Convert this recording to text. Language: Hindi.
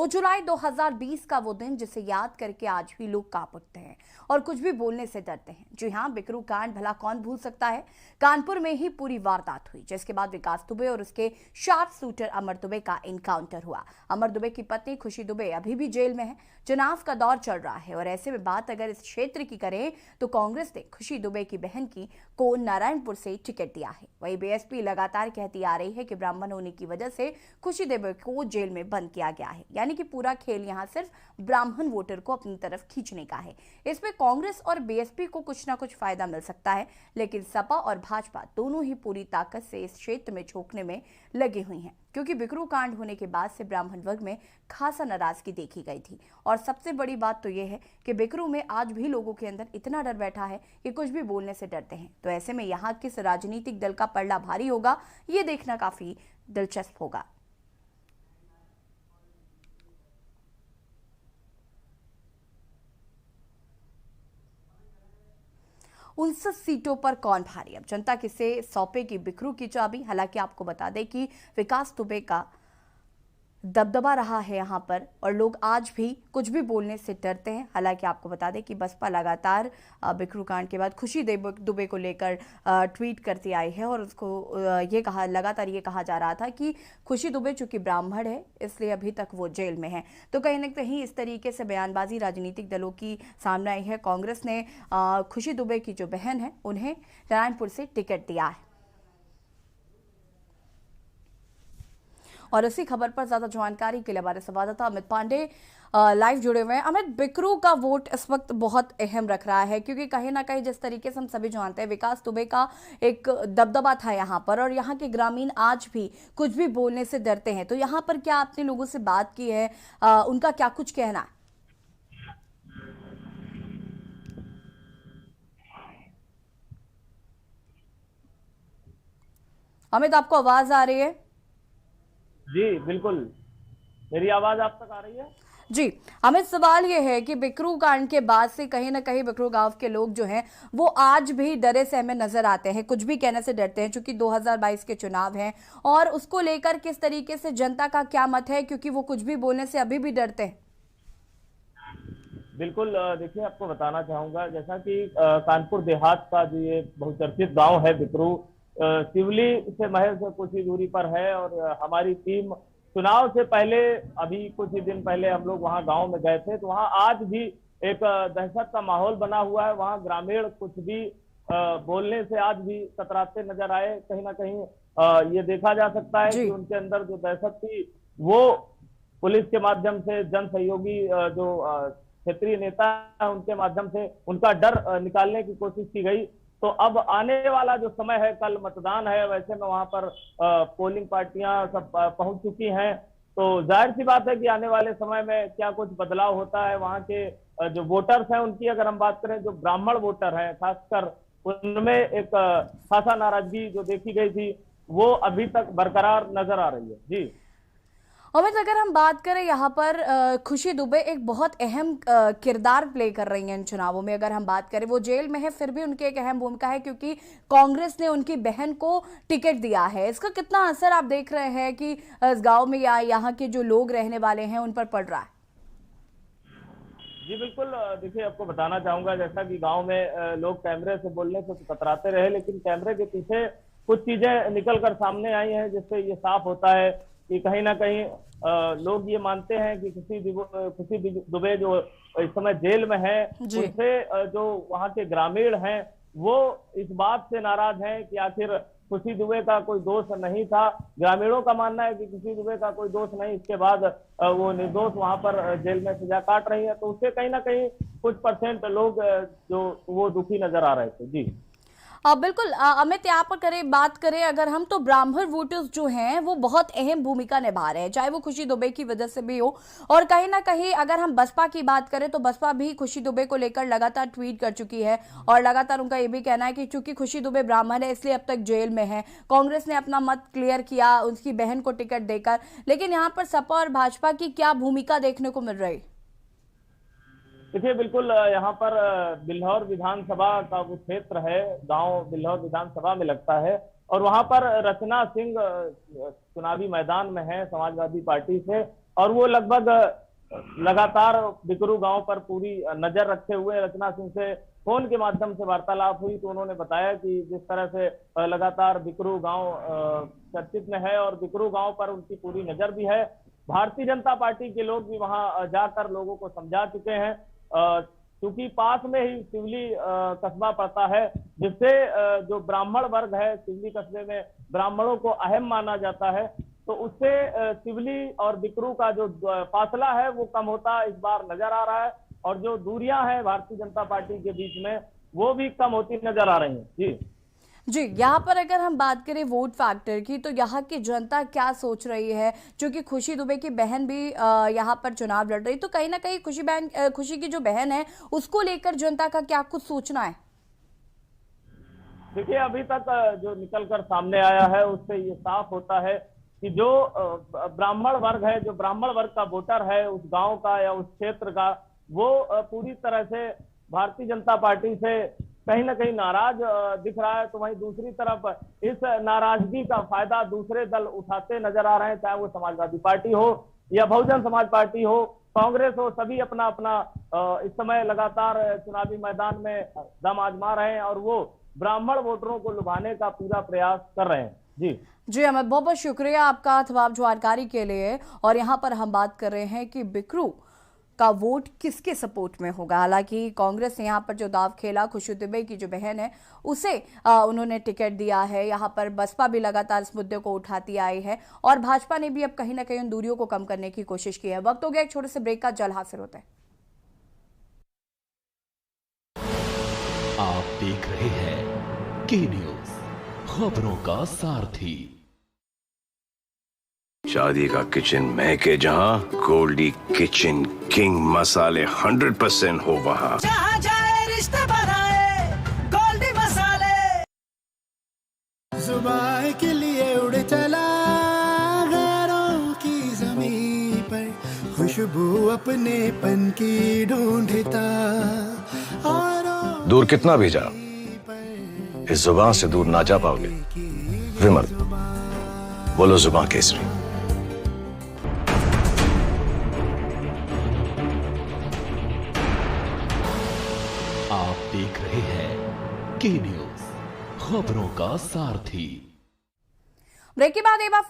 जुलाई 2020 का वो दिन जिसे याद करके आज भी लोग कांप उठते हैं और कुछ भी बोलने से डरते हैं। जी हां, बिकरू कांड भला कौन भूल सकता है। कानपुर में ही पूरी वारदात हुई, जिसके बाद विकास दुबे और उसके शार्प शूटर अमर दुबे का एनकाउंटर हुआ। अमर दुबे की पत्नी खुशी दुबे अभी भी जेल में है। चुनाव का दौर चल रहा है और ऐसे में बात अगर इस क्षेत्र की करें तो कांग्रेस ने खुशी दुबे की बहन को नारायणपुर से टिकट दिया है। वहीं बीएसपी लगातार कहती आ रही है कि ब्राह्मण होने की वजह से खुशी दुबे को जेल में बंद किया गया है, यानी कि पूरा खेल यहां सिर्फ ब्राह्मण वोटर को अपनी तरफ खींचने का है। इसमें कांग्रेस और बीएसपी को कुछ ना कुछ फायदा मिल सकता है, लेकिन सपा और भाजपा दोनों ही पूरी ताकत से इस क्षेत्र में झोंकने में लगी हुई हैं, क्योंकि बिकरू कांड होने के बाद से ब्राह्मण वर्ग में खासा नाराजगी देखी गई थी। और सबसे बड़ी बात तो यह है कि बिकरू में आज भी लोगों के अंदर इतना डर बैठा है कि कुछ भी बोलने से डरते हैं। तो ऐसे में यहाँ किस राजनीतिक दल का पलड़ा भारी होगा, ये देखना काफी दिलचस्प होगा। 59 सीटों पर कौन भारी, अब जनता किसे सौंपेगी बिकरू की चाबी। हालांकि आपको बता दें कि विकास दुबे का दबदबा रहा है यहाँ पर और लोग आज भी कुछ भी बोलने से डरते हैं। हालांकि आपको बता दें कि बसपा लगातार बिकरू कांड के बाद खुशी दुबे को लेकर ट्वीट करती आई है और उसको लगातार ये कहा जा रहा था कि खुशी दुबे चूंकि ब्राह्मण है इसलिए अभी तक वो जेल में है। तो कहीं ना कहीं इस तरीके से बयानबाजी राजनीतिक दलों की सामने आई है। कांग्रेस ने खुशी दुबे की जो बहन है उन्हें नारायणपुर से टिकट दिया है। और इसी खबर पर ज्यादा जानकारी के लिए हमारे संवाददाता अमित पांडे लाइव जुड़े हुए हैं। अमित, बिकरू का वोट इस वक्त बहुत अहम रख रहा है, क्योंकि कहीं ना कहीं जिस तरीके से हम सभी जानते हैं विकास दुबे का एक दबदबा था यहाँ पर और यहाँ के ग्रामीण आज भी कुछ भी बोलने से डरते हैं। तो यहाँ पर क्या आपने लोगों से बात की है, उनका क्या कुछ कहना है? अमित, आपको आवाज आ रही है? जी बिल्कुल, मेरी आवाज आप तक आ रही है? जी अमित, सवाल ये है कि बिकरू कांड के बाद से कहीं ना कहीं बिकरू गांव के लोग जो हैं वो आज भी डरे सहमे नजर आते हैं, कुछ भी कहने से डरते हैं, क्योंकि 2022 के चुनाव हैं और उसको लेकर किस तरीके से जनता का क्या मत है, क्योंकि वो कुछ भी बोलने से अभी भी डरते हैं। बिल्कुल, देखिए आपको बताना चाहूंगा, जैसा कि कानपुर देहात का जो ये बहुचर्चित गांव है बिकरू, सिवली से महज कुछ ही दूरी पर है और हमारी टीम चुनाव से पहले अभी कुछ ही दिन पहले हम लोग वहां गांव में गए थे। तो वहां आज भी एक दहशत का माहौल बना हुआ है। वहां ग्रामीण कुछ भी बोलने से आज भी कतराते नजर आए। कहीं ना कहीं ये देखा जा सकता है कि उनके अंदर जो दहशत थी वो पुलिस के माध्यम से, जन सहयोगी जो क्षेत्रीय नेता है उनके माध्यम से उनका डर निकालने की कोशिश की गई। तो अब आने वाला जो समय है, कल मतदान है, वैसे में वहां पर पोलिंग पार्टियां सब पहुंच चुकी हैं। तो जाहिर सी बात है कि आने वाले समय में क्या कुछ बदलाव होता है। वहां के जो वोटर्स हैं उनकी अगर हम बात करें, जो ब्राह्मण वोटर हैं खासकर, उनमें एक खासा नाराजगी जो देखी गई थी वो अभी तक बरकरार नजर आ रही है। जी अमित, अगर हम बात करें यहाँ पर खुशी दुबे एक बहुत अहम किरदार प्ले कर रही हैं इन चुनावों में। अगर हम बात करें, वो जेल में है फिर भी उनकी एक अहम भूमिका है, क्योंकि कांग्रेस ने उनकी बहन को टिकट दिया है। इसका कितना असर आप देख रहे हैं कि इस गांव में या यहाँ के जो लोग रहने वाले हैं उन पर पड़ रहा है? जी बिल्कुल, देखिए आपको बताना चाहूंगा, जैसा कि गांव में लोग कैमरे से बोलने से कतराते रहे, लेकिन कैमरे के पीछे कुछ चीजें निकल कर सामने आई हैं जिससे ये साफ होता है कि कहीं ना कहीं लोग ये मानते हैं कि खुशी दुबे जो इस समय जेल में है, उनसे जो वहां के ग्रामीण हैं वो इस बात से नाराज हैं कि आखिर खुशी दुबे का कोई दोष नहीं था। ग्रामीणों का मानना है कि खुशी दुबे का कोई दोष नहीं, इसके बाद वो निर्दोष वहां पर जेल में सजा काट रही है। तो उससे कहीं ना कहीं कुछ परसेंट लोग जो वो दुखी नजर आ रहे थे। जी बिल्कुल अमित, यहाँ पर बात करें अगर हम, तो ब्राह्मण वोटर्स जो हैं वो बहुत अहम भूमिका निभा रहे हैं, चाहे वो खुशी दुबे की वजह से भी हो। और कहीं ना कहीं अगर हम बसपा की बात करें तो बसपा भी खुशी दुबे को लेकर लगातार ट्वीट कर चुकी है और लगातार उनका ये भी कहना है कि चूंकि खुशी दुबे ब्राह्मण है इसलिए अब तक जेल में है। कांग्रेस ने अपना मत क्लियर किया उसकी बहन को टिकट देकर, लेकिन यहाँ पर सपा और भाजपा की क्या भूमिका देखने को मिल रही? देखिए बिल्कुल, यहाँ पर बिल्हौर विधानसभा का वो क्षेत्र है, गांव बिल्हौर विधानसभा में लगता है और वहां पर रचना सिंह चुनावी मैदान में है समाजवादी पार्टी से। और वो लगभग लगातार बिकरू गांव पर पूरी नजर रखे हुए। रचना सिंह से फोन के माध्यम से वार्तालाप हुई तो उन्होंने बताया कि जिस तरह से लगातार बिकरू गांव चर्चित में है और बिकरू गांव पर उनकी पूरी नजर भी है। भारतीय जनता पार्टी के लोग भी वहां जाकर लोगों को समझा चुके हैं, क्योंकि पास में ही सिवली कस्बा पड़ता है, जिससे जो ब्राह्मण वर्ग है सिवली कस्बे में ब्राह्मणों को अहम माना जाता है, तो उससे सिवली और बिकरू का जो फासला है वो कम होता इस बार नजर आ रहा है और जो दूरियां हैं भारतीय जनता पार्टी के बीच में वो भी कम होती नजर आ रही हैं। जी, यहाँ पर अगर हम बात करें वोट फैक्टर की, तो यहाँ की जनता क्या सोच रही है? क्योंकि खुशी दुबे की बहन भी यहाँ पर चुनाव लड़ रही, तो कहीं ना कहीं खुशी की जो बहन है उसको लेकर जनता का क्या कुछ सोचना है? देखिए, अभी तक जो निकलकर सामने आया है उससे ये साफ होता है कि जो ब्राह्मण वर्ग है, जो ब्राह्मण वर्ग का वोटर है उस गांव का या उस क्षेत्र का, वो पूरी तरह से भारतीय जनता पार्टी से कहीं ना कहीं नाराज दिख रहा है। तो वहीं दूसरी तरफ इस नाराजगी का फायदा दूसरे दल उठाते नजर आ रहे हैं, चाहे वो समाजवादी पार्टी हो या बहुजन समाज पार्टी हो, कांग्रेस हो, सभी अपना अपना इस समय लगातार चुनावी मैदान में दम आजमा रहे हैं और वो ब्राह्मण वोटरों को लुभाने का पूरा प्रयास कर रहे हैं। जी अमित, बहुत बहुत शुक्रिया आपका तमाम जानकारी के लिए। और यहाँ पर हम बात कर रहे हैं कि बिकरू का वोट किसके सपोर्ट में होगा। हालांकि कांग्रेस ने यहाँ पर जो दाव खेला, खुशी दुबे की जो बहन है उसे उन्होंने टिकट दिया है। यहाँ पर बसपा भी लगातार इस मुद्दे को उठाती आई है और भाजपा ने भी अब कहीं ना कहीं उन दूरियों को कम करने की कोशिश की है। वक्त हो गया एक छोटे से ब्रेक का, जल्द हासिल होता है। आप देख रहे हैं के न्यूज, खबरों का सारथी। शादी का किचन महके जहां, गोल्डी किचन किंग मसाले 100% हो वहां। जहां जाए रिश्ते बनाए गोल्डी मसाले। जुबान के लिए उड़ चला गैरों की जमीन पर, खुशबू अपने पन की ढूंढता और दूर कितना भी जा, इस जुबान से दूर ना जा पाओगे। विमल, बोलो जुबान केसरी। आप देख रहे हैं के न्यूज, खबरों का सारथी। ब्रेक के बाद एक बार